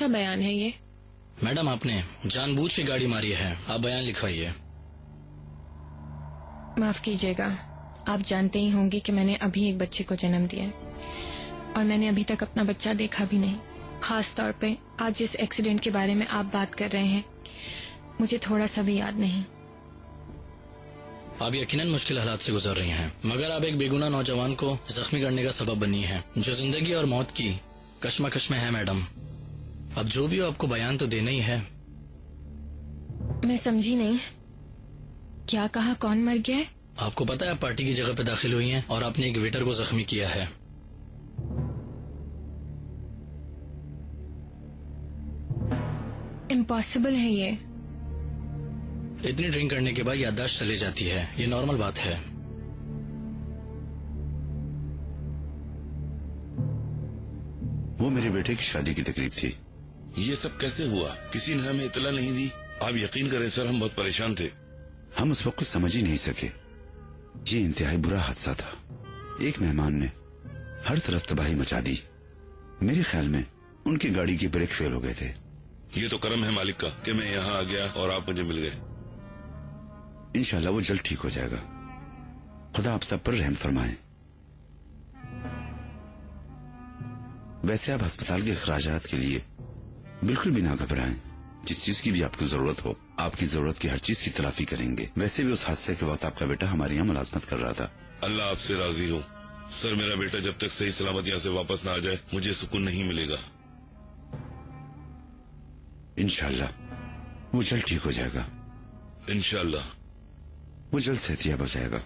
सा बयान है ये? मैडम, आपने जानबूझ के गाड़ी मारी है, आप बयान लिखवाइए। माफ कीजिएगा, आप जानते ही होंगे कि मैंने अभी एक बच्चे को जन्म दिया है और मैंने अभी तक अपना बच्चा देखा भी नहीं। खास तौर पे आज जिस एक्सीडेंट के बारे में आप बात कर रहे हैं, मुझे थोड़ा सा भी याद नहीं। आप यकीनन मुश्किल हालात से गुजर रही हैं, मगर आप एक बेगुनाह नौजवान को जख्मी करने का सबब बनी है, जो जिंदगी और मौत की कश्मकश में है। मैडम, अब जो भी हो, आपको बयान तो देना ही है। मैं समझी नहीं, क्या कहा? कौन मर गया है? आपको पता है आप पार्टी की जगह पे दाखिल हुई हैं और आपने एक वेटर को जख्मी किया है। इम्पॉसिबल है ये। इतनी ड्रिंक करने के बाद याददाश्त चली जाती है, ये नॉर्मल बात है। वो मेरे बेटे की शादी की तकरीब थी। ये सब कैसे हुआ? किसी ने हमें इतला नहीं दी। आप यकीन करें सर, हम बहुत परेशान थे। हम उस वक्त कुछ समझ ही नहीं सके। ये इंतहाई बुरा हादसा था। एक मेहमान ने हर तरफ तबाही मचा दी। मेरे ख्याल में उनकी गाड़ी की ब्रेक फेल हो गए थे। ये तो करम है मालिक का कि मैं यहाँ आ गया और आप मुझे मिल गए। इंशाल्लाह वो जल्द ठीक हो जाएगा। खुदा आप सब पर रहम फरमाए। वैसे आप अस्पताल के अखराजात के लिए बिल्कुल भी ना घबराएं। जिस चीज की भी आपको जरूरत हो, आपकी जरूरत की हर चीज की तलाफी करेंगे। वैसे भी उस हादसे के वक्त आपका बेटा हमारे यहाँ मुलाजमत कर रहा था। अल्लाह आपसे राजी हो सर। मेरा बेटा जब तक सही सलामत यहाँ से वापस ना आ जाए, मुझे सुकून नहीं मिलेगा। इंशाल्लाह वो जल्द ठीक हो जाएगा। इंशाल्लाह वो जल्द सेहतियाब हो जाएगा।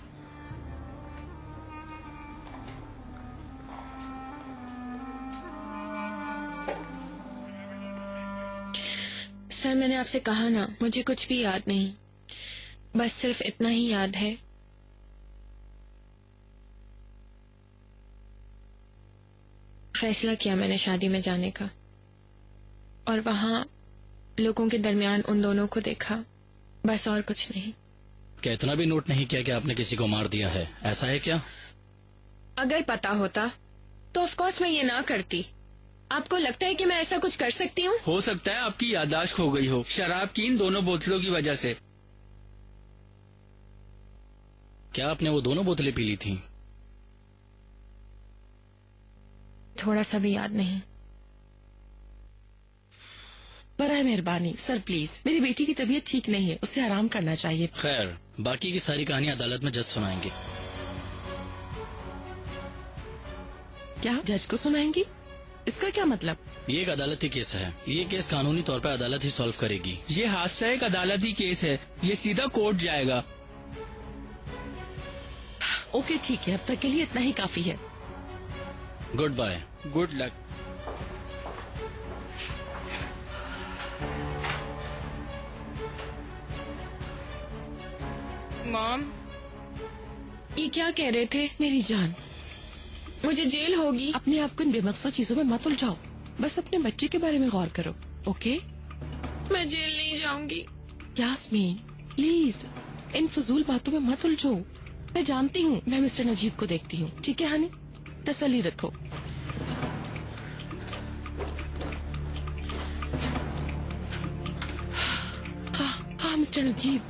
सर, मैंने आपसे कहा ना, मुझे कुछ भी याद नहीं। बस सिर्फ इतना ही याद है, फैसला किया मैंने शादी में जाने का और वहां लोगों के दरमियान उन दोनों को देखा, बस और कुछ नहीं। क्या इतना भी नोट नहीं किया कि आपने किसी को मार दिया है? ऐसा है क्या? अगर पता होता तो ऑफ कोर्स मैं ये ना करती। आपको लगता है कि मैं ऐसा कुछ कर सकती हूँ? हो सकता है आपकी याददाश्त खो गई हो शराब की इन दोनों बोतलों की वजह से। क्या आपने वो दोनों बोतलें पी ली थी? थोड़ा सा भी याद नहीं। बराए मेहरबानी सर, प्लीज, मेरी बेटी की तबीयत ठीक नहीं है, उसे आराम करना चाहिए। खैर, बाकी की सारी कहानी अदालत में जज सुनाएंगे। क्या जज को सुनाएंगी? इसका क्या मतलब? ये एक अदालती केस है। ये केस कानूनी तौर पर अदालत ही सॉल्व करेगी। ये हादसा एक अदालती केस है, ये सीधा कोर्ट जाएगा। ओके ठीक है, अब तक के लिए इतना ही काफी है। Good bye. Good luck. Mom, ये क्या कह रहे थे? मेरी जान, मुझे जेल होगी। अपने आप को इन बेमकसद चीजों में मत उलझाओ, बस अपने बच्चे के बारे में गौर करो। ओके? मैं जेल नहीं जाऊंगी। यास्मीन प्लीज, इन फजूल बातों में मत उलझो। मैं जानती हूँ, मैं मिस्टर नजीब को देखती हूँ। ठीक है हनी, तसल्ली रखो। हाँ मिस्टर नजीब,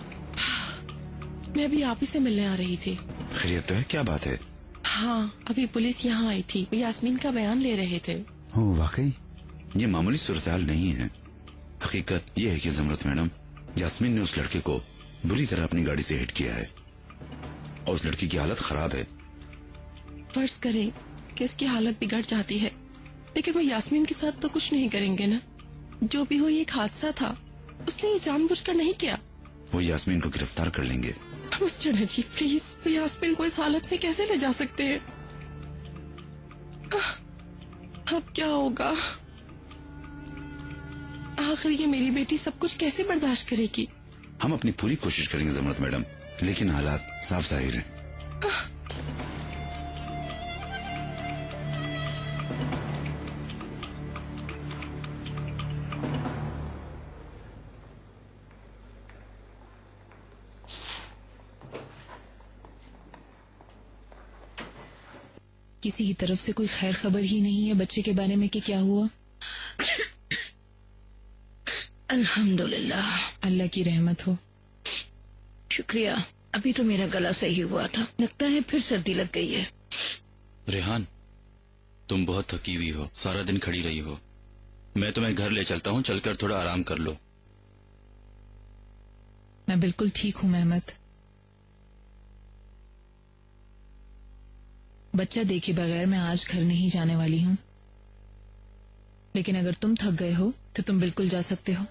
मैं अभी आप ही से मिलने आ रही थी। खैरियत तो है? क्या बात है? हाँ, अभी पुलिस यहाँ आई थी, वो यास्मीन का बयान ले रहे थे। ओह वाकई? ये मामूली सूरत-ए-हाल नहीं है। हकीकत ये है कि जमरत मैडम, यास्मीन ने उस लड़के को बुरी तरह अपनी गाड़ी से हिट किया है और उस लड़की की हालत खराब है। फर्ज करें कि इसकी हालत बिगड़ जाती है, लेकिन वो यास्मीन के साथ तो कुछ नहीं करेंगे ना। जो भी हो, ये एक हादसा था, उसने ये जानबूझकर नहीं किया। वो यास्मीन को गिरफ्तार कर लेंगे। मिस्टर नजीब प्लीज, तो यास्मीन को इस हालत में कैसे ले जा सकते हैं? अब क्या होगा? आखिर ये मेरी बेटी सब कुछ कैसे बर्दाश्त करेगी? हम अपनी पूरी कोशिश करेंगे जमरत मैडम, लेकिन हालात साफ जाहिर हैं। किसी की तरफ से कोई खैर खबर ही नहीं है बच्चे के बारे में कि क्या हुआ। अल्हम्दुलिल्लाह। अल्लाह की रहमत हो। शुक्रिया। अभी तो मेरा गला सही हुआ था, लगता है फिर सर्दी लग गई है। रेहान, तुम बहुत थकी हुई हो, सारा दिन खड़ी रही हो। मैं तुम्हें घर ले चलता हूँ, चलकर थोड़ा आराम कर लो। मैं बिल्कुल ठीक हूँ मेहमत। बच्चा देखे बगैर मैं आज घर नहीं जाने वाली हूँ, लेकिन अगर तुम थक गए हो तो तुम बिल्कुल जा सकते हो।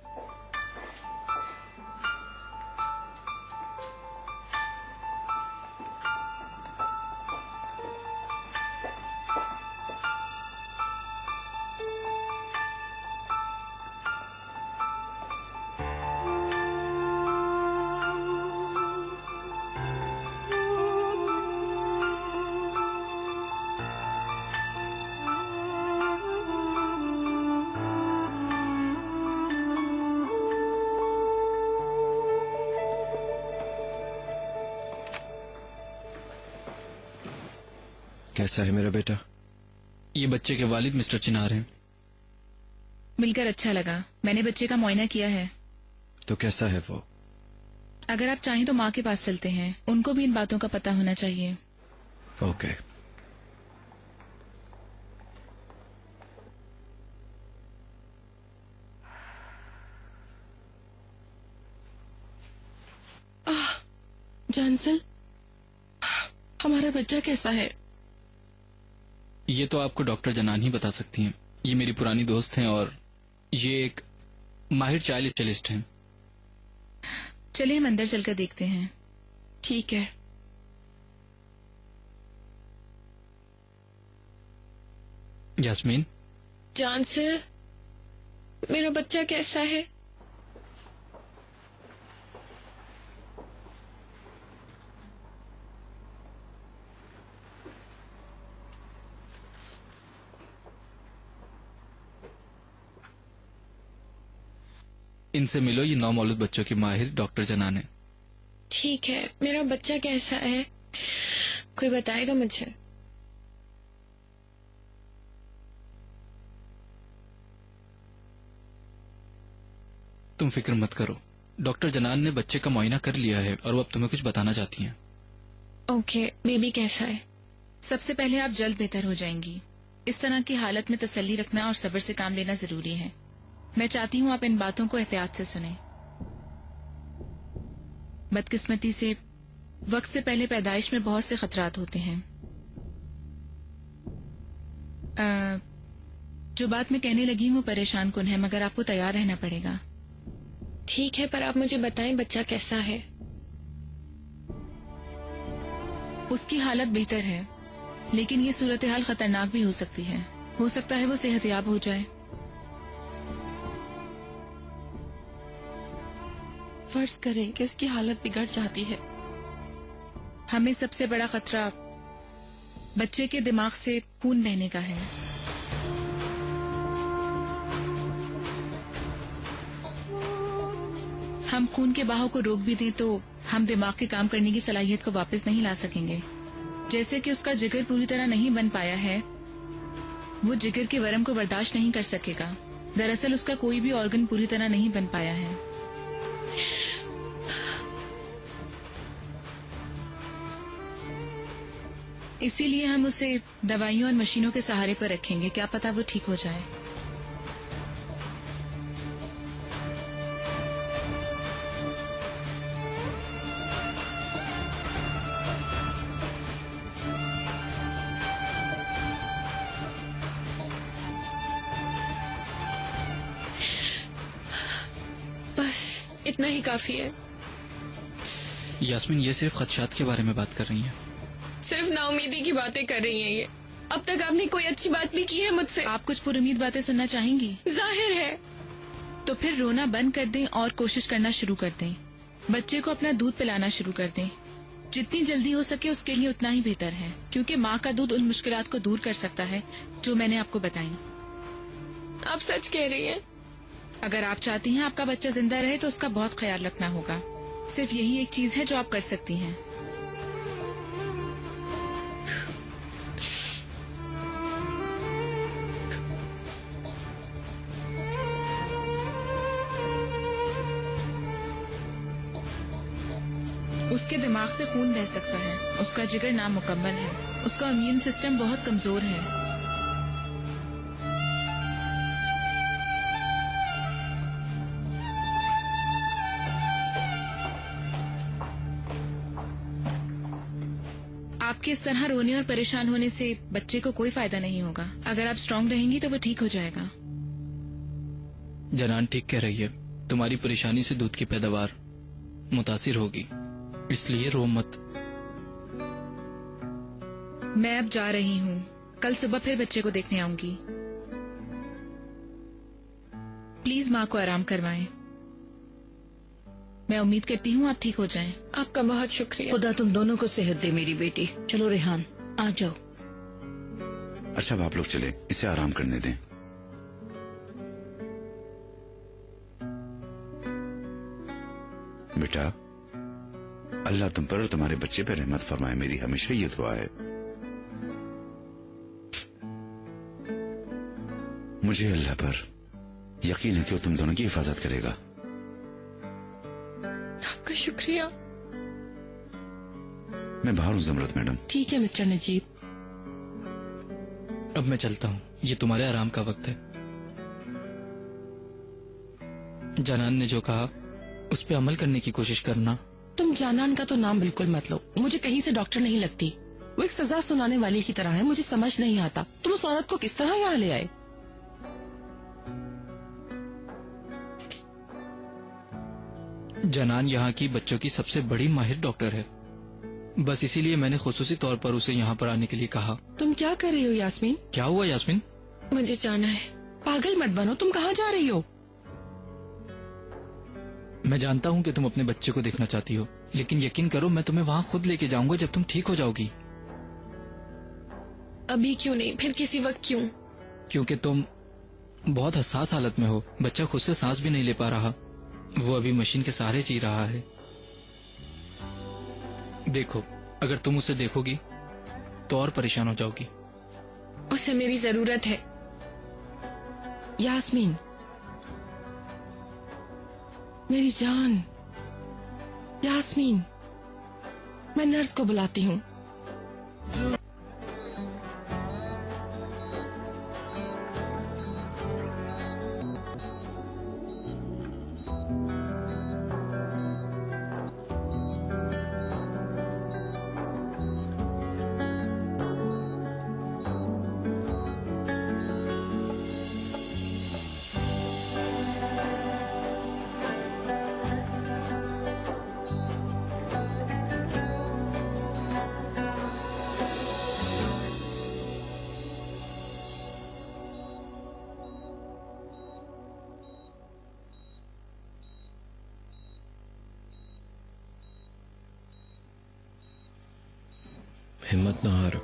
कैसा है मेरा बेटा? ये बच्चे के वालिद मिस्टर चिनार हैं। मिलकर अच्छा लगा। मैंने बच्चे का मुआयना किया है। तो कैसा है वो? अगर आप चाहें तो माँ के पास चलते हैं, उनको भी इन बातों का पता होना चाहिए। ओके। जानसर, हमारा बच्चा कैसा है? ये तो आपको डॉक्टर जनान ही बता सकती हैं। ये मेरी पुरानी दोस्त हैं और ये एक माहिर चाइल्ड स्पेशलिस्ट हैं। चलिए हम अंदर चलकर देखते हैं। ठीक है। यास्मीन, जानसर, मेरा बच्चा कैसा है? इनसे मिलो, ये नौमौलूद बच्चों की माहिर डॉक्टर जनान है। ठीक है, मेरा बच्चा कैसा है? कोई बताएगा मुझे? तुम फिक्र मत करो, डॉक्टर जनान ने बच्चे का मुआयना कर लिया है और वो अब तुम्हें कुछ बताना चाहती हैं। ओके, बेबी कैसा है? सबसे पहले आप जल्द बेहतर हो जाएंगी। इस तरह की हालत में तसल्ली रखना और सब्र से काम लेना जरूरी है। मैं चाहती हूँ आप इन बातों को एहतियात से सुनें। बदकिस्मती से वक्त से पहले पैदाइश में बहुत से खतरात होते हैं। जो बात मैं कहने लगी हूँ वो परेशान कुन है, मगर आपको तैयार रहना पड़ेगा। ठीक है, पर आप मुझे बताएं बच्चा कैसा है? उसकी हालत बेहतर है, लेकिन ये सूरत हाल खतरनाक भी हो सकती है। हो सकता है वो सेहतयाब हो जाए। फर्ज करें कि उसकी हालत बिगड़ जाती है। हमें सबसे बड़ा खतरा बच्चे के दिमाग से खून बहने का है। हम खून के बहाव को रोक भी दें तो हम दिमाग के काम करने की सलाहियत को वापस नहीं ला सकेंगे। जैसे कि उसका जिगर पूरी तरह नहीं बन पाया है, वो जिगर के वरम को बर्दाश्त नहीं कर सकेगा। दरअसल उसका कोई भी ऑर्गन पूरी तरह नहीं बन पाया है। इसीलिए हम उसे दवाइयों और मशीनों के सहारे पर रखेंगे। क्या पता वो ठीक हो जाए। बस इतना ही काफी है। यास्मीन, ये सिर्फ खदशात के बारे में बात कर रही हैं। सिर्फ नाउमीदी की बातें कर रही हैं ये। अब तक आपने कोई अच्छी बात भी की है मुझसे? आप कुछ पुरुमीद बातें सुनना चाहेंगी? जाहिर है। तो फिर रोना बंद कर दें और कोशिश करना शुरू कर दें। बच्चे को अपना दूध पिलाना शुरू कर दें। जितनी जल्दी हो सके उसके लिए उतना ही बेहतर है, क्योंकि माँ का दूध उन मुश्किलात को दूर कर सकता है जो मैंने आपको बताई। आप सच कह रही हैं? अगर आप चाहती हैं आपका बच्चा जिंदा रहे तो उसका बहुत ख्याल रखना होगा। सिर्फ यही एक चीज है जो आप कर सकती हैं। उसके दिमाग से खून बह सकता है, उसका जिगर नामुकम्मल है, उसका इम्यून सिस्टम बहुत कमजोर है। आपके इस तरह रोने और परेशान होने से बच्चे को कोई फायदा नहीं होगा। अगर आप स्ट्रांग रहेंगी तो वो ठीक हो जाएगा। जनान ठीक कह रही है, तुम्हारी परेशानी से दूध की पैदावार मुतासिर होगी, इसलिए रो मत। मैं अब जा रही हूँ, कल सुबह फिर बच्चे को देखने आऊंगी। प्लीज माँ को आराम करवाएं। मैं उम्मीद करती हूँ आप ठीक हो जाएं। आपका बहुत शुक्रिया। खुदा तुम दोनों को सेहत दे मेरी बेटी। चलो रेहान आ जाओ। अच्छा अब आप लोग चले, इसे आराम करने दें। बेटा, अल्लाह तुम पर और तुम्हारे बच्चे पर रहमत फरमाए, मेरी हमेशा ये दुआ है। मुझे अल्लाह पर यकीन है कि वो तुम दोनों की हिफाजत करेगा। आपका शुक्रिया। मैं बाहर हूँ जमरत मैडम। ठीक है मिस्टर नजीब। अब मैं चलता हूँ, ये तुम्हारे आराम का वक्त है। जनान ने जो कहा उस पे अमल करने की कोशिश करना। तुम जानान का तो नाम बिल्कुल मत लो, मुझे कहीं से डॉक्टर नहीं लगती। वो एक सजा सुनाने वाली की तरह है, मुझे समझ नहीं आता तुम उस औरत को किस तरह यहाँ ले आए। जनान यहाँ की बच्चों की सबसे बड़ी माहिर डॉक्टर है, बस इसीलिए मैंने खुसूसी तौर पर उसे यहाँ पर आने के लिए कहा। तुम क्या कर रही हो यास्मीन? क्या हुआ यास्मीन? मुझे जाना है। पागल मत बनो, तुम कहाँ जा रही हो? मैं जानता हूँ कि तुम अपने बच्चे को देखना चाहती हो, लेकिन यकीन करो मैं तुम्हें वहाँ खुद लेके जाऊंगा जब तुम ठीक हो जाओगी। अभी क्यों नहीं, फिर किसी वक्त क्यों? क्योंकि तुम बहुत हसास हालत में हो। बच्चा खुद से सांस भी नहीं ले पा रहा, वो अभी मशीन के सहारे जी रहा है। देखो, अगर तुम उसे देखोगी तो और परेशान हो जाओगी। उसे मेरी जरूरत है। यास्मीन मेरी जान, यास्मीन मैं नर्स को बुलाती हूँ। हिम्मत ना हारो,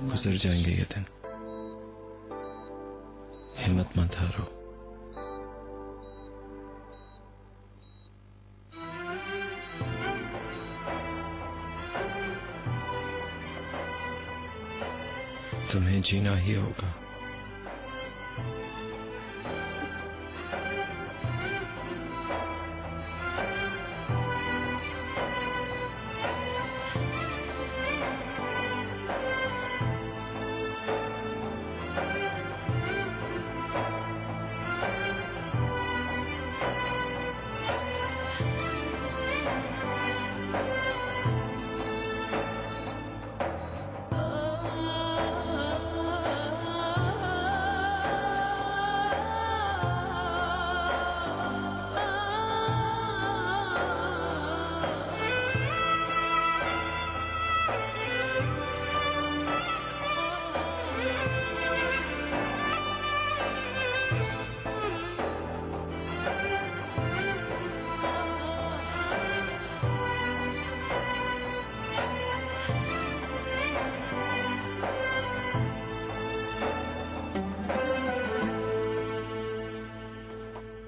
गुजर जाएंगे ये दिन। हिम्मत मत हारो। तुम्हें जीना ही होगा।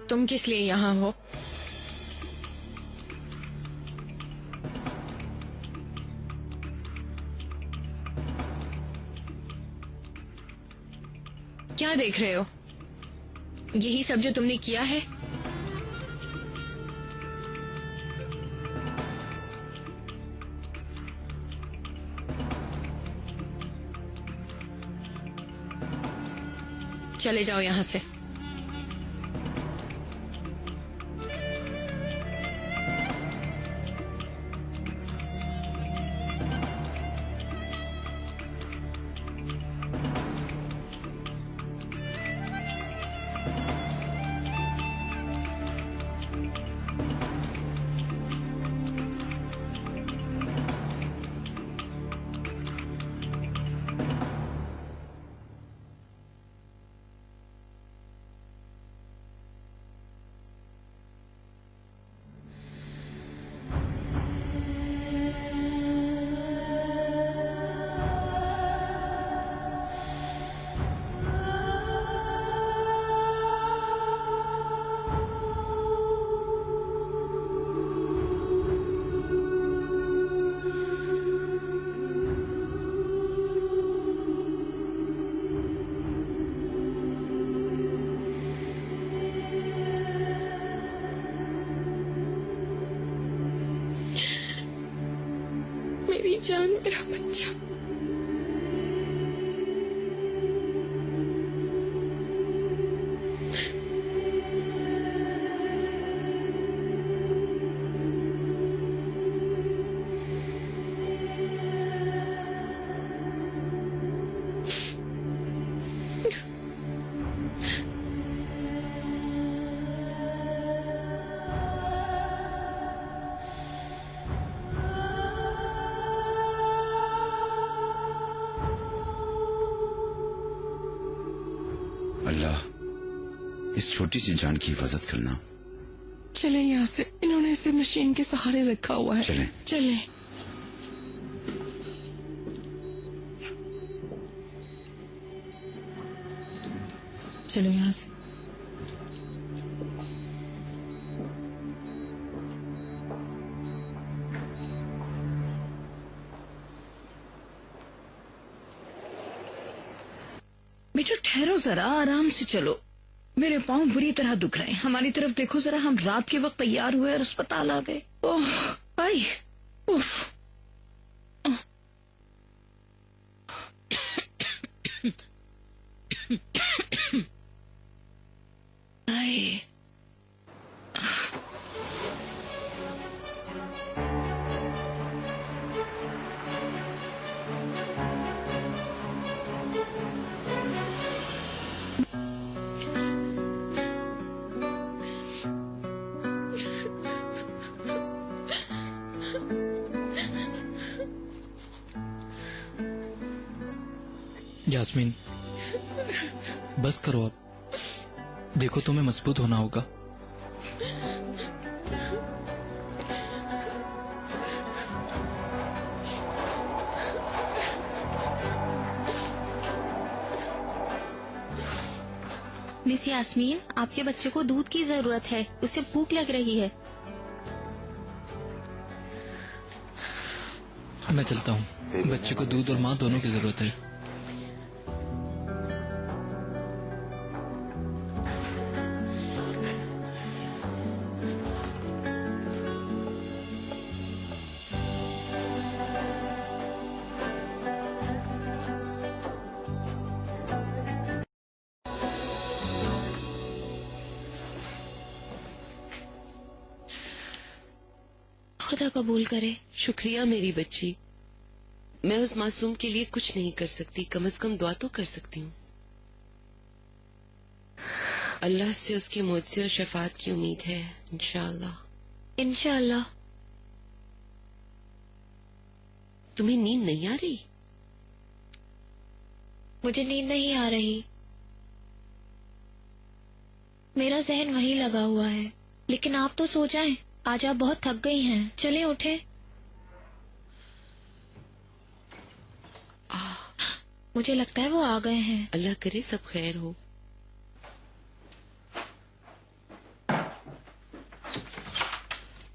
तुम किस लिए यहाँ हो? क्या देख रहे हो? यही सब जो तुमने किया है? चले जाओ यहाँ से। मेरी जान, मेरा बच्चा। अल्लाह, इस छोटी सी जान की हिफाजत करना। चले यहाँ से, इन्होंने इसे मशीन के सहारे रखा हुआ है। चलें। चलें। चलो यहाँ से। बेटा ठहरो जरा, आराम से चलो। मेरे पाँव बुरी तरह दुख रहे हैं। हमारी तरफ देखो जरा, हम रात के वक्त तैयार हुए और अस्पताल आ गए। ओह आई, उफ। आई। यास्मीन, बस करो अब। देखो तुम्हें मजबूत होना होगा। मिस यास्मीन, आपके बच्चे को दूध की जरूरत है, उसे भूख लग रही है। मैं चलता हूँ। बच्चे को दूध और माँ दोनों की जरूरत है। खुदा कबूल करे। शुक्रिया मेरी बच्ची। मैं उस मासूम के लिए कुछ नहीं कर सकती, कम से कम दुआ तो कर सकती हूँ। अल्लाह से उसके मुझसे और शफात की उम्मीद है, इंशाअल्लाह। इंशाअल्लाह। तुम्हें नींद नहीं आ रही? मुझे नींद नहीं आ रही। मेरा जहन वहीं लगा हुआ है। लेकिन आप तो सो जाएं। आज आप बहुत थक गई हैं। चलें उठें। मुझे लगता है वो आ गए हैं। अल्लाह करे सब खैर हो।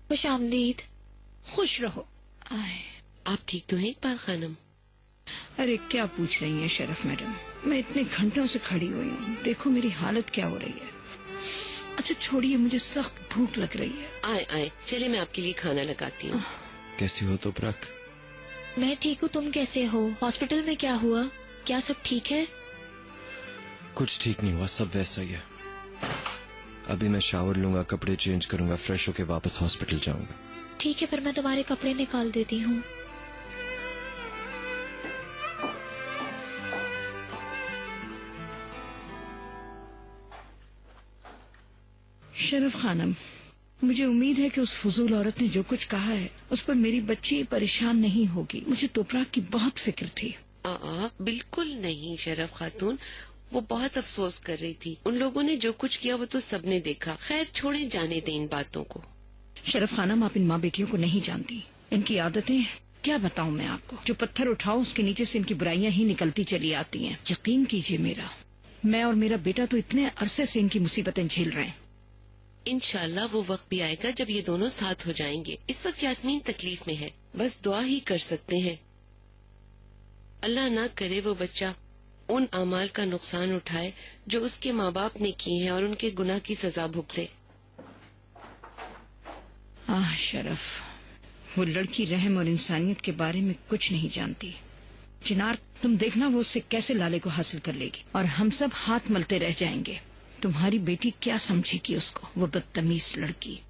खुश आमदीद। खुश रहो। आए, आप ठीक तो हैं इकबाल खानम? अरे क्या पूछ रही हैं शरफ मैडम, मैं इतने घंटों से खड़ी हुई हूँ। देखो मेरी हालत क्या हो रही है। अच्छा छोड़िए, मुझे सख्त भूख लग रही है। आए आए, चले मैं आपके लिए खाना लगाती हूँ। कैसी हो तुपरक? मैं ठीक हूँ, तुम कैसे हो? हॉस्पिटल में क्या हुआ? क्या सब ठीक है? कुछ ठीक नहीं हुआ, सब वैसा ही है। अभी मैं शावर लूंगा, कपड़े चेंज करूंगा, फ्रेश होके वापस हॉस्पिटल जाऊंगा। ठीक है, फिर मैं तुम्हारे कपड़े निकाल देती हूँ। शरफ खानम, मुझे उम्मीद है कि उस फजूल औरत ने जो कुछ कहा है उस पर मेरी बच्ची परेशान नहीं होगी। मुझे तोपराक की बहुत फिक्र थी। बिल्कुल नहीं शरफ खातून, वो बहुत अफसोस कर रही थी। उन लोगों ने जो कुछ किया वो तो सबने देखा। खैर छोड़े, जाने दें इन बातों को। शरफ खानम, आप इन माँ बेटियों को नहीं जानती। इनकी आदतें क्या बताऊं मैं आपको। जो पत्थर उठाओ उसके नीचे से इनकी बुराइयां ही निकलती चली आती हैं। यकीन कीजिए मेरा, मैं और मेरा बेटा तो इतने अरसे से इनकी मुसीबतें झेल रहे हैं। इंशाल्लाह वो वक्त भी आएगा जब ये दोनों साथ हो जाएंगे। इस वक्त यास्मीन तकलीफ में है, बस दुआ ही कर सकते हैं। अल्लाह ना करे वो बच्चा उन अमाल का नुकसान उठाए जो उसके माँ बाप ने किए हैं और उनके गुनाह की सजा भुगते। शरफ, वो लड़की रहम और इंसानियत के बारे में कुछ नहीं जानती। चिनार, तुम देखना वो उससे कैसे लाले को हासिल कर लेगी और हम सब हाथ मलते रह जाएंगे। तुम्हारी बेटी क्या समझेगी उसको, वो बदतमीज लड़की।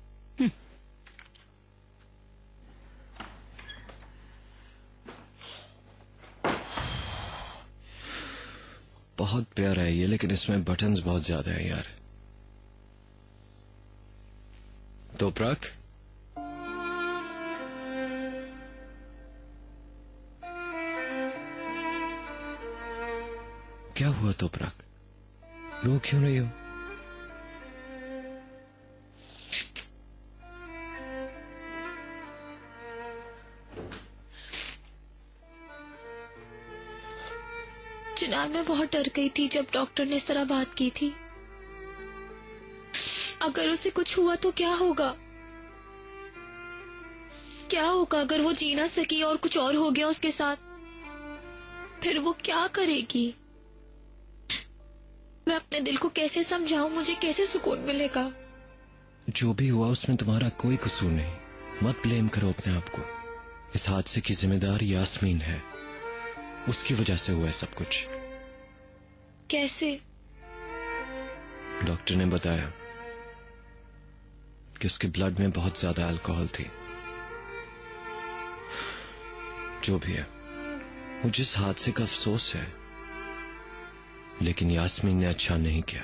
बहुत प्यारा है ये, लेकिन इसमें बटन्स बहुत ज्यादा है यार। तोपराक, क्या हुआ तोपराक? रो क्यों रही हो? चिनार, मैं बहुत डर गई थी जब डॉक्टर ने इस तरह बात की थी। अगर उसे कुछ हुआ तो क्या होगा? क्या होगा अगर वो जी ना सकी और कुछ और हो गया उसके साथ? फिर वो क्या करेगी? मैं अपने दिल को कैसे समझाऊं? मुझे कैसे सुकून मिलेगा? जो भी हुआ उसमें तुम्हारा कोई कसूर नहीं। मत ब्लेम करो अपने आप को। इस हादसे की जिम्मेदार यास्मीन है, उसकी वजह से हुआ है सब कुछ। कैसे? डॉक्टर ने बताया कि उसके ब्लड में बहुत ज्यादा अल्कोहल थी। जो भी है, मुझे इस हादसे का अफसोस है, लेकिन यास्मीन ने अच्छा नहीं किया।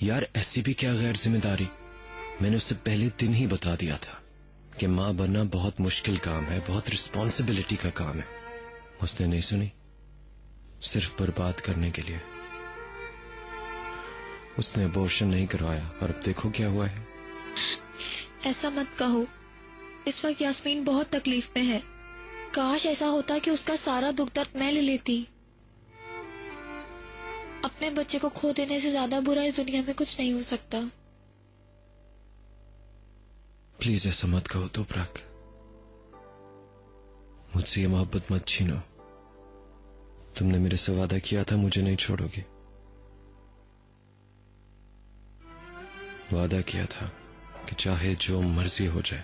यार ऐसी भी क्या गैर जिम्मेदारी। मैंने उसे पहले दिन ही बता दिया था कि मां बनना बहुत मुश्किल काम है, बहुत रिस्पॉन्सिबिलिटी का काम है। उसने नहीं सुनी, सिर्फ बर्बाद करने के लिए। उसने अबॉर्शन नहीं करवाया और अब देखो क्या हुआ है। ऐसा मत कहो। इस वक्त यास्मीन बहुत तकलीफ में है। काश ऐसा होता कि उसका सारा दुख दर्द मैं ले लेती। अपने बच्चे को खो देने से ज्यादा बुरा इस दुनिया में कुछ नहीं हो सकता। प्लीज ऐसा मत कहो तोपराक। मुझसे ये मोहब्बत मत छीनो। तुमने मेरे से वादा किया था मुझे नहीं छोड़ोगी। वादा किया था कि चाहे जो मर्जी हो जाए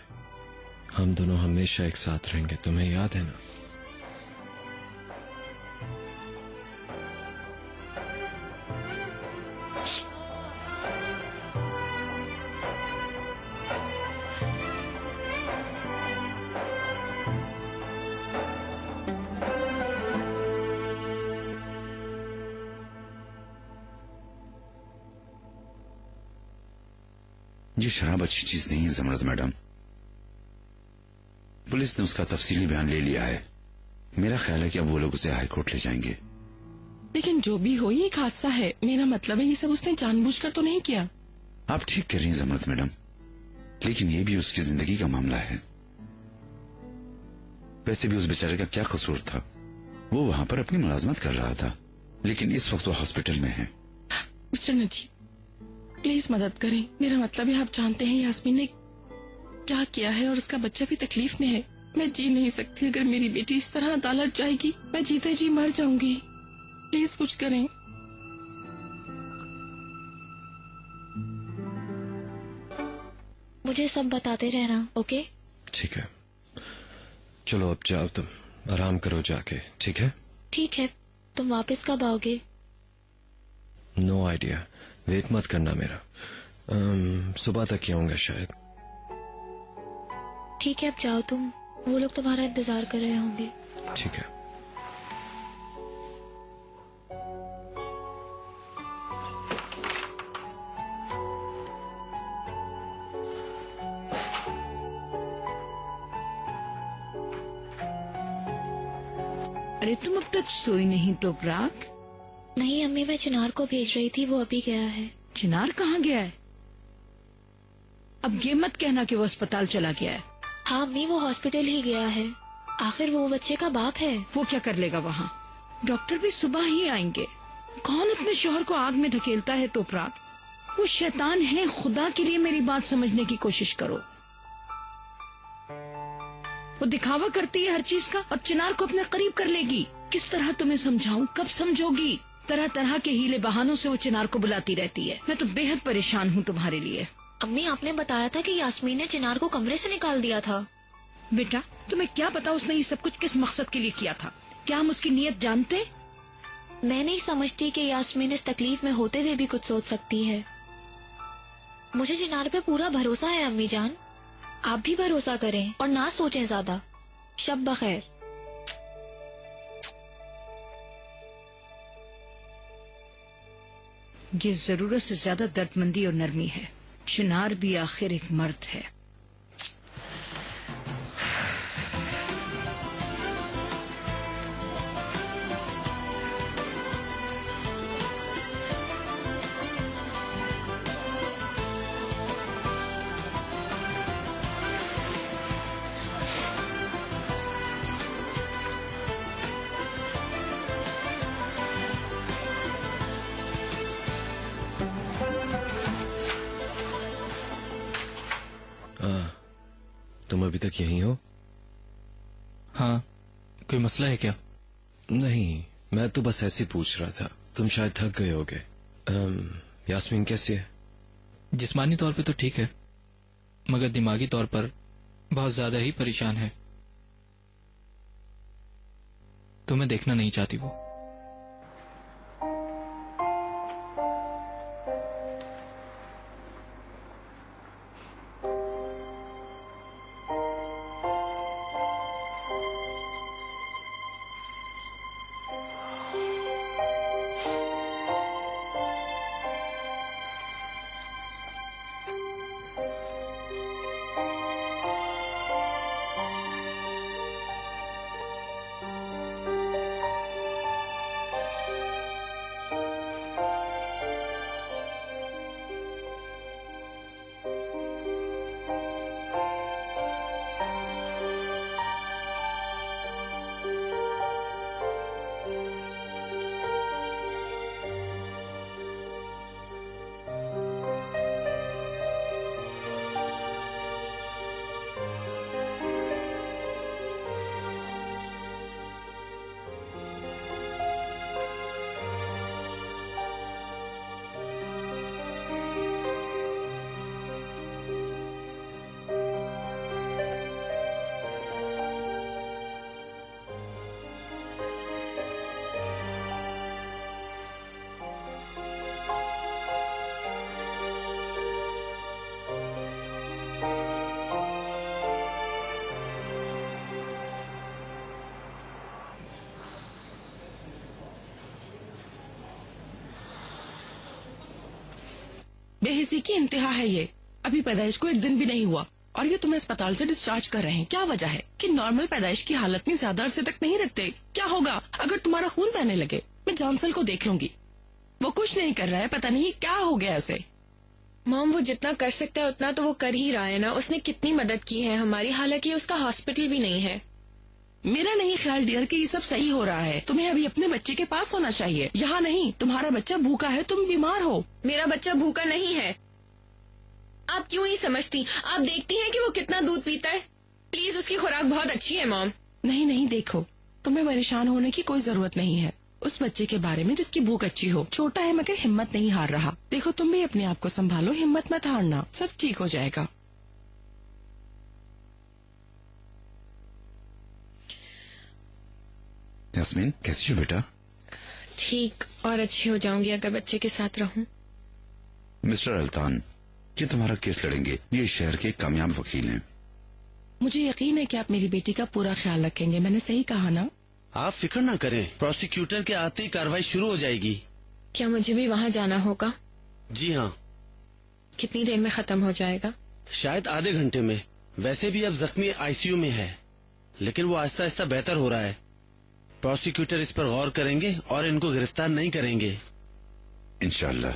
हम दोनों हमेशा एक साथ रहेंगे। तुम्हें याद है ना? ये शराब अच्छी चीज नहीं है जमरत मैडम। पुलिस ने उसका तफसीली बयान ले लिया है। मेरा ख्याल है कि अब वो लोग उसे हाईकोर्ट ले जाएंगे। लेकिन जो भी हो ये एक हादसा है। मेरा मतलब है ये सब उसने जानबूझकर तो नहीं किया। आप ठीक कह रही हैं जमरत मैडम, लेकिन ये भी उसकी जिंदगी का मामला है। वैसे भी उस बेचारे का क्या कसूर था? वो वहां पर अपनी मुलाजमत कर रहा था, लेकिन इस वक्त वो हॉस्पिटल में है। मिस्टर नजीब, प्लीज मदद करें। मेरा मतलब है आप जानते हैं यास्मीन ने क्या किया है और उसका बच्चा भी तकलीफ में है। मैं जी नहीं सकती। अगर मेरी बेटी इस तरह अदालत जाएगी मैं जीते जी मर जाऊंगी। प्लीज कुछ करें। मुझे सब बताते रहना, ओके? ठीक है, चलो अब जाओ, तुम आराम करो जाके। ठीक है? ठीक है। तुम वापस कब आओगे? नो आइडिया, वेट मत करना मेरा। सुबह तक ही आऊंगा शायद। ठीक है, अब जाओ तुम, वो लोग तुम्हारा इंतजार कर रहे होंगे। ठीक है। अरे तुम अब तक सोई नहीं तोपराग? नहीं अम्मी, मैं चिनार को भेज रही थी, वो अभी गया है। चिनार कहाँ गया है? अब ये मत कहना कि वो अस्पताल चला गया है। हाँ अम्मी, वो हॉस्पिटल ही गया है। आखिर वो बच्चे का बाप है। वो क्या कर लेगा वहाँ? डॉक्टर भी सुबह ही आएंगे। कौन अपने शोहर को आग में धकेलता है तोपराग? वो शैतान है। खुदा के लिए मेरी बात समझने की कोशिश करो। वो दिखावा करती है हर चीज का और चिनार को अपने करीब कर लेगी। किस तरह तुम्हें समझाऊं? कब समझोगी? तरह तरह के हीले बहानों से वो चिनार को बुलाती रहती है। मैं तो बेहद परेशान हूँ तुम्हारे लिए। अम्मी, आपने बताया था कि यास्मीन ने चिनार को कमरे से निकाल दिया था। बेटा, तुम्हें क्या पता उसने ये सब कुछ किस मकसद के लिए किया था? क्या हम उसकी नीयत जानते? मैं नहीं समझती कि यास्मीन इस तकलीफ में होते हुए भी कुछ सोच सकती है। मुझे चिनार पे पूरा भरोसा है अम्मी जान। आप भी भरोसा करें और ना सोचें ज्यादा। शब बखैर। ये जरूरत से ज्यादा दर्दमंदी और नरमी है। चिनार भी आखिर एक मर्द है। तुम अभी तक यहीं हो? हाँ, कोई मसला है क्या? नहीं, मैं तो बस ऐसे पूछ रहा था। तुम शायद थक गए होगे। यास्मीन कैसी है? जिस्मानी तौर पे तो ठीक है, मगर दिमागी तौर पर बहुत ज्यादा ही परेशान है। तुम्हें देखना नहीं चाहती वो। बेहिसी की इंतहा है ये। अभी पैदाइश को एक दिन भी नहीं हुआ और ये तुम्हें अस्पताल से डिस्चार्ज कर रहे हैं। क्या वजह है कि नॉर्मल पैदाइश की हालत में ज्यादा अरसे तक नहीं रखते? क्या होगा अगर तुम्हारा खून बहने लगे? मैं जॉनसन को देख लूंगी, वो कुछ नहीं कर रहा है। पता नहीं क्या हो गया उसे। मॉम, वो जितना कर सकता है उतना तो वो कर ही रहा है ना। उसने कितनी मदद की है हमारी, हालांकि उसका हॉस्पिटल भी नहीं है। मेरा नहीं ख्याल डियर कि ये सब सही हो रहा है। तुम्हें अभी अपने बच्चे के पास होना चाहिए, यहाँ नहीं। तुम्हारा बच्चा भूखा है, तुम बीमार हो। मेरा बच्चा भूखा नहीं है। आप क्यों ही समझती? आप देखती हैं कि वो कितना दूध पीता है। प्लीज, उसकी खुराक बहुत अच्छी है मॉम। नहीं नहीं, देखो, तुम्हें परेशान होने की कोई जरूरत नहीं है उस बच्चे के बारे में जिसकी भूख अच्छी हो। छोटा है मगर हिम्मत नहीं हार रहा। देखो, तुम भी अपने आप को संभालो, हिम्मत मत हारना, सब ठीक हो जाएगा। यास्मीन, कैसी हो बेटा? ठीक और अच्छी हो जाऊंगी अगर बच्चे के साथ रहूं। मिस्टर अल्तान, ये तुम्हारा केस लड़ेंगे, ये शहर के कामयाब वकील हैं। मुझे यकीन है कि आप मेरी बेटी का पूरा ख्याल रखेंगे। मैंने सही कहा ना? आप फिक्र ना करें, प्रोसिक्यूटर के आते ही कार्रवाई शुरू हो जाएगी। क्या मुझे भी वहाँ जाना होगा? जी हाँ। कितनी देर में खत्म हो जाएगा? शायद आधे घंटे में। वैसे भी अब जख्मी आईसीयू में है, लेकिन वो आहिस्ता आहिस्ता बेहतर हो रहा है। प्रोसिक्यूटर इस पर गौर करेंगे और इनको गिरफ्तार नहीं करेंगे इंशाअल्लाह।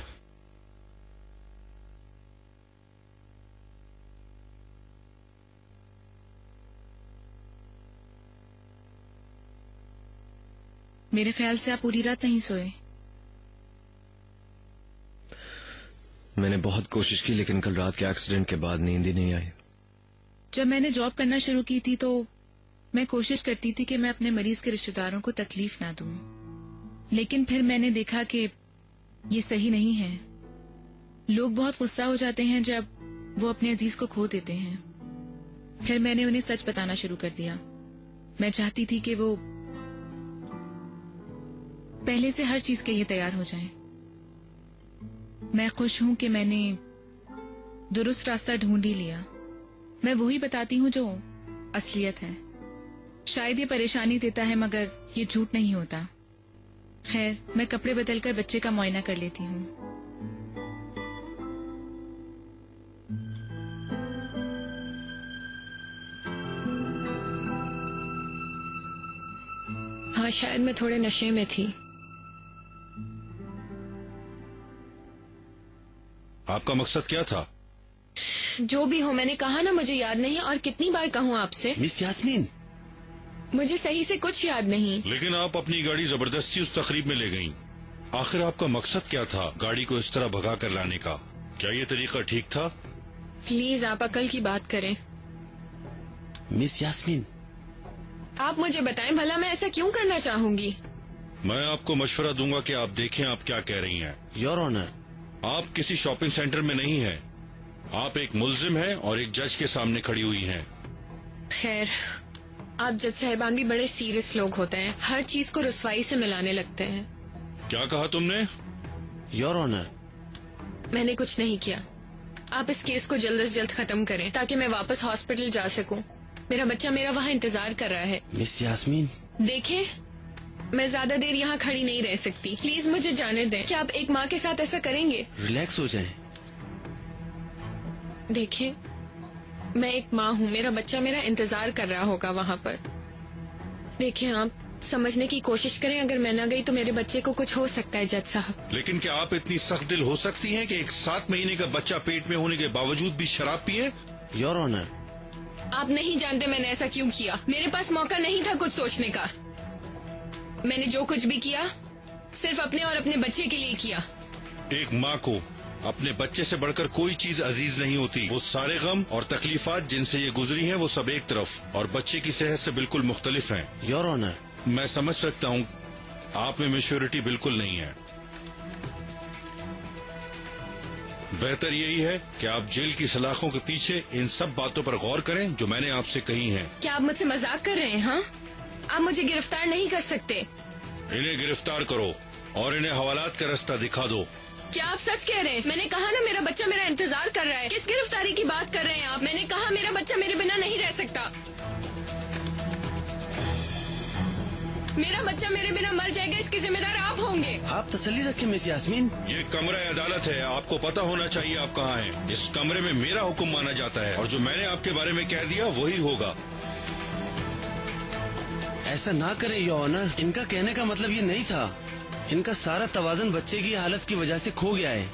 मेरे ख्याल से आप पूरी रात नहीं सोए। मैंने बहुत कोशिश की, लेकिन कल रात के एक्सीडेंट के बाद नींद ही नहीं आई। जब मैंने जॉब करना शुरू की थी तो मैं कोशिश करती थी कि मैं अपने मरीज के रिश्तेदारों को तकलीफ ना दूं, लेकिन फिर मैंने देखा कि ये सही नहीं है। लोग बहुत गुस्सा हो जाते हैं जब वो अपने अजीज को खो देते हैं। फिर मैंने उन्हें सच बताना शुरू कर दिया। मैं चाहती थी कि वो पहले से हर चीज के लिए तैयार हो जाएं। मैं खुश हूं कि मैंने दुरुस्त रास्ता ढूंढ ही लिया। मैं वही बताती हूँ जो असलियत है। शायद ये परेशानी देता है, मगर ये झूठ नहीं होता। खैर, मैं कपड़े बदलकर बच्चे का मुआयना कर लेती हूँ। हाँ, शायद मैं थोड़े नशे में थी। आपका मकसद क्या था? जो भी हो, मैंने कहा ना मुझे याद नहीं, और कितनी बार कहूँ आपसे? मिस यास्मीन, मुझे सही से कुछ याद नहीं। लेकिन आप अपनी गाड़ी जबरदस्ती उस तकरीब में ले गईं। आखिर आपका मकसद क्या था गाड़ी को इस तरह भगा कर लाने का? क्या ये तरीका ठीक था? प्लीज आप अकल की बात करें। मिस यास्मीन, आप मुझे बताएं भला मैं ऐसा क्यों करना चाहूंगी? मैं आपको मशवरा दूंगा कि आप देखें आप क्या कह रही हैं। योर ऑनर, आप किसी शॉपिंग सेंटर में नहीं हैं। आप एक मुल्जिम हैं और एक जज के सामने खड़ी हुई हैं। खैर, आप जज साहिबान भी बड़े सीरियस लोग होते हैं, हर चीज को रुसवाई से मिलाने लगते हैं। क्या कहा तुमने? योर ऑनर, मैंने कुछ नहीं किया। आप इस केस को जल्द से जल्द खत्म करें ताकि मैं वापस हॉस्पिटल जा सकूं। मेरा बच्चा मेरा वहाँ इंतजार कर रहा है। मिस यास्मीन, देखें, मैं ज्यादा देर यहाँ खड़ी नहीं रह सकती। प्लीज मुझे जाने दें। क्या आप एक माँ के साथ ऐसा करेंगे? रिलैक्स हो जाएं। देखें, मैं एक माँ हूँ, मेरा बच्चा मेरा इंतजार कर रहा होगा वहाँ पर। देखिए, आप समझने की कोशिश करें, अगर मैं न गई तो मेरे बच्चे को कुछ हो सकता है जज साहब। लेकिन क्या आप इतनी सख्त दिल हो सकती हैं कि एक 7 महीने का बच्चा पेट में होने के बावजूद भी शराब पिए? योर ऑनर, आप नहीं जानते मैंने ऐसा क्यों किया। मेरे पास मौका नहीं था कुछ सोचने का। मैंने जो कुछ भी किया सिर्फ अपने और अपने बच्चे के लिए किया। एक माँ को अपने बच्चे से बढ़कर कोई चीज अजीज नहीं होती। वो सारे गम और तकलीफात जिनसे ये गुजरी हैं वो सब एक तरफ, और बच्चे की सेहत से बिल्कुल मुख्तलिफ हैं। योर ऑनर, मैं समझ सकता हूँ आप में मैच्योरिटी बिल्कुल नहीं है। बेहतर यही है कि आप जेल की सलाखों के पीछे इन सब बातों पर गौर करें जो मैंने आपसे कही हैं। क्या आप मुझसे मजाक कर रहे हैं? हाँ, आप मुझे गिरफ्तार नहीं कर सकते। इन्हें गिरफ्तार करो और इन्हें हवालात का रास्ता दिखा दो। क्या आप सच कह रहे हैं? मैंने कहा ना मेरा बच्चा मेरा इंतजार कर रहा है। किस गिरफ्तारी की बात कर रहे हैं आप? मैंने कहा मेरा बच्चा मेरे बिना नहीं रह सकता। मेरा बच्चा मेरे बिना मर जाएगा, इसके जिम्मेदार आप होंगे। आप तसल्ली रखें मिस यास्मीन। ये कमरा अदालत है, आपको पता होना चाहिए आप कहाँ हैं। इस कमरे में मेरा हुक्म माना जाता है और जो मैंने आपके बारे में कह दिया वही होगा। ऐसा ना करें योर ऑनर, इनका कहने का मतलब ये नहीं था। इनका सारा तवाज़ुन बच्चे की हालत की वजह से खो गया है।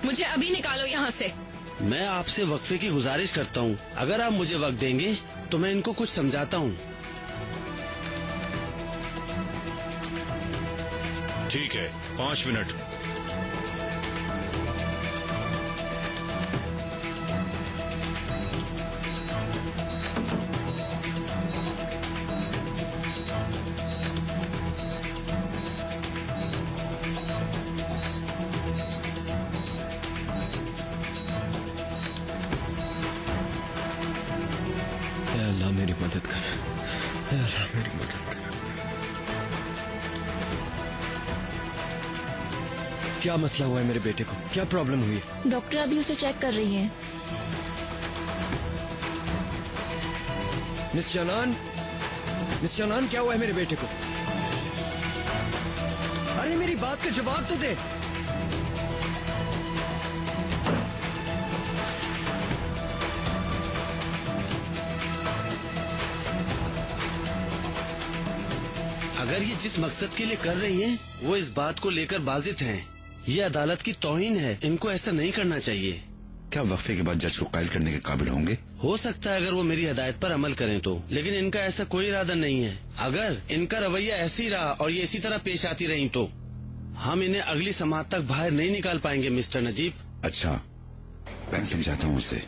मुझे अभी निकालो यहाँ से। मैं आपसे वक्फे की गुजारिश करता हूँ। अगर आप मुझे वक्त देंगे तो मैं इनको कुछ समझाता हूँ। ठीक है, 5 मिनट। अल्लाह मेरी मदद कर, अल्लाह मेरी मदद कर। क्या मसला हुआ है मेरे बेटे को? क्या प्रॉब्लम हुई है? डॉक्टर अभी उसे चेक कर रही हैं। मिस जनान, क्या हुआ है मेरे बेटे को? अरे मेरी बात का जवाब तो दे। अगर ये जिस मकसद के लिए कर रही हैं, वो इस बात को लेकर बाजित हैं। ये अदालत की तौहीन है, इनको ऐसा नहीं करना चाहिए। क्या वक्फे के बाद जज को कायल करने के काबिल होंगे? हो सकता है अगर वो मेरी हिदायत पर अमल करें तो, लेकिन इनका ऐसा कोई इरादा नहीं है। अगर इनका रवैया ऐसी रहा और ये इसी तरह पेश आती रही तो हम इन्हें अगली समाअत तक बाहर नहीं निकाल पाएंगे मिस्टर नजीब। अच्छा, मैं समझाता हूँ उसे।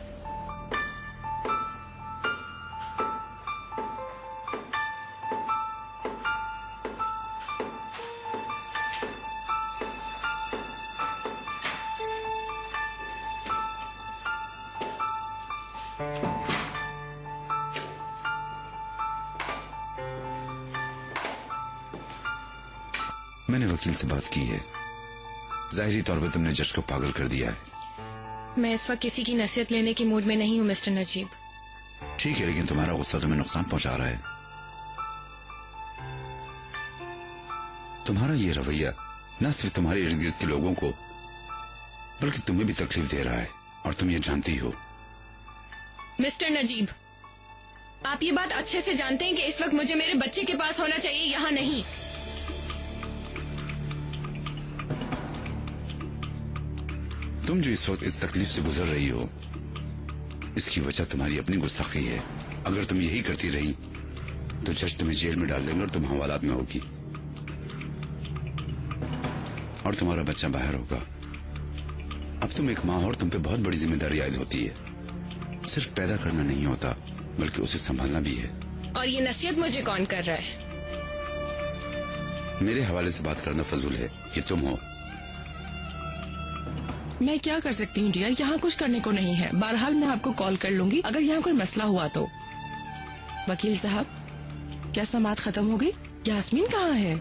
मैंने वकील से बात की है। जाहिरी तौर पर तुमने जज को पागल कर दिया है। मैं इस वक्त किसी की नसीहत लेने की मूड में नहीं हूँ मिस्टर नजीब। ठीक है, लेकिन तुम्हारा गुस्सा तुम्हें नुकसान पहुंचा रहा है। तुम्हारा ये रवैया न सिर्फ तुम्हारे इर्द गिर्द के लोगों को बल्कि तुम्हें भी तकलीफ दे रहा है, और तुम ये जानती हो। मिस्टर नजीब, आप ये बात अच्छे से जानते हैं कि इस वक्त मुझे मेरे बच्चे के पास होना चाहिए, यहाँ नहीं। तुम जो इस वक्त इस तकलीफ से गुजर रही हो, इसकी वजह तुम्हारी अपनी गुस्ताखी है। अगर तुम यही करती रही तो जज तुम्हें जेल में डाल देंगे और तुम हवालात में होगी, और तुम्हारा बच्चा बाहर होगा। अब तुम एक माँ हो और तुम पे बहुत बड़ी जिम्मेदारी आयद होती है। सिर्फ पैदा करना नहीं होता, बल्कि उसे संभालना भी है। और ये नसीहत मुझे कौन कर रहा है? मेरे हवाले से बात करना फजूल है, ये तुम हो। मैं क्या कर सकती हूँ डियर, यहाँ कुछ करने को नहीं है। बहरहाल मैं आपको कॉल कर लूंगी अगर यहाँ कोई मसला हुआ तो। वकील साहब, क्या समाअत खत्म हो गई? यास्मीन कहाँ है?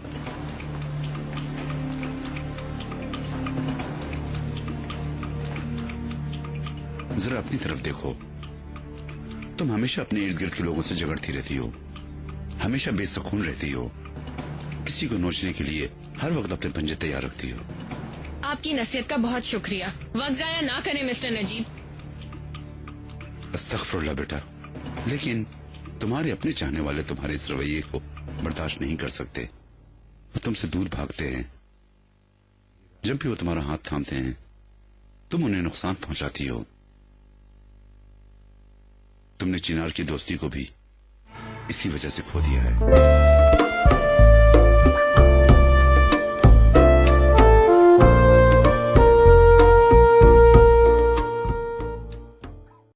जरा अपनी तरफ देखो। तुम हमेशा अपने इर्द गिर्द के लोगों से झगड़ती रहती हो, हमेशा बेसुकून रहती हो, किसी को नोचने के लिए हर वक्त अपने पंजे तैयार रखती हो। आपकी नसीहत का बहुत शुक्रिया। वक्त जाया ना करें मिस्टर नजीब। अस्तगफिरुल्लाह बेटा, लेकिन तुम्हारे अपने चाहने वाले तुम्हारे इस रवैये को बर्दाश्त नहीं कर सकते। वो तुमसे दूर भागते हैं। जब भी वो तुम्हारा हाथ थामते हैं तुम उन्हें नुकसान पहुंचाती हो। तुमने चिनार की दोस्ती को भी इसी वजह से खो दिया है।